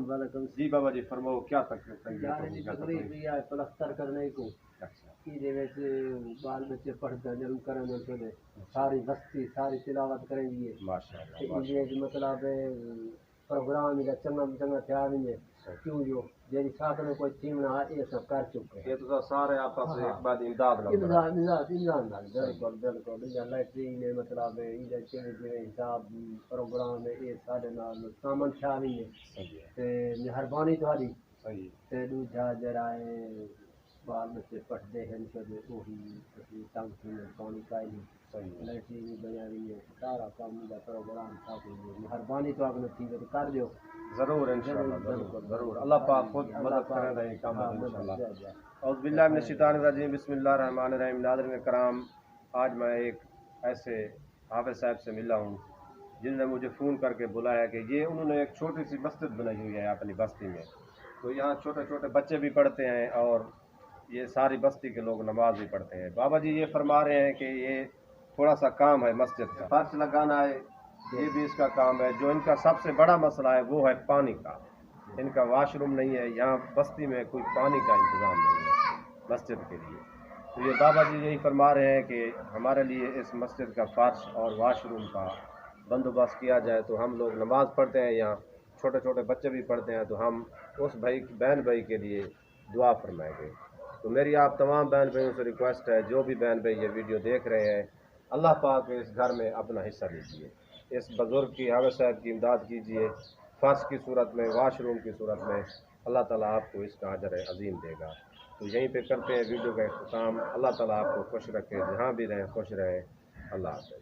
वालेकुम। जी बाबा जी फरमाओ क्या तकलीफ यार इनकी तकलीफ भी है प्लस्तर करने को बाल बच्चे पढ़ते जन्म करेंगे चले सारी बस्ती सारी तिलावत करेंगी माशाअल्लाह मतलब प्रोग्राम चंगा चंगा तैयार नहीं है क्यों जो जेरी साथ में कोई टीम ना ये सब कर चुके हैं। ये तो सारे आपस में एक बात इमदाद बिल्कुल बिल्कुल या लैट्रिन ने मतलब इधर चले हिसाब प्रोग्राम है ये सारे नाल सामान तैयार नहीं है ते मेहरबानी तुम्हारी सही ते दूजा जरा बाल बच्चे पढ़ते हैं वही टंकी में पानी का ही लैट्रिन बना रही है सारा काम का प्रोग्राम था मेहरबानी तो आपने ठीक है तो कर दो जरूर इंशाल्लाह जरूर अल्लाह पाक खुद मदद करेगा ये काम इंशाल्लाह। औज़ बिल्लाहि मिनश शैतानिर रजीम बिस्मिल्लाहिर रहमानिर रहीम। नाज़रीन कराम, आज मैं एक ऐसे हाफिज़ साहब से मिला हूँ जिन्होंने मुझे फ़ोन करके बुलाया कि ये उन्होंने एक छोटी सी मस्जिद बनाई हुई है अपनी बस्ती में। तो यहाँ छोटे छोटे बच्चे भी पढ़ते हैं और ये सारी बस्ती के लोग नमाज भी पढ़ते हैं। बाबा जी ये फरमा रहे हैं कि ये थोड़ा सा काम है मस्जिद का, फर्श लगाना है, ये भी इसका काम है। जो इनका सबसे बड़ा मसला है वो है पानी का। इनका वाशरूम नहीं है, यहाँ बस्ती में कोई पानी का इंतज़ाम नहीं है मस्जिद के लिए। तो ये बाबा जी यही फरमा रहे हैं कि हमारे लिए इस मस्जिद का फर्श और वाशरूम का बंदोबस्त किया जाए। तो हम लोग नमाज़ पढ़ते हैं, यहाँ छोटे छोटे बच्चे भी पढ़ते हैं, तो हम उस भाई बहन भाई के लिए दुआ फरमाएंगे। तो मेरी आप तमाम बहन भाइयों से रिक्वेस्ट है, जो भी बहन भाई ये वीडियो देख रहे हैं, अल्लाह पाक इस घर में अपना हिस्सा लीजिए, इस बुज़ुर्ग की हाफिज़ साहब की इमदाद कीजिए, फर्श की सूरत में, वाशरूम की सूरत में। अल्लाह ताला आपको इसका अजर अज़ीम देगा। तो यहीं पे करते हैं वीडियो का इख्तिताम। अल्लाह ताला आपको खुश रखे, जहाँ भी रहें खुश रहें। अल्लाह हाफ़िज़।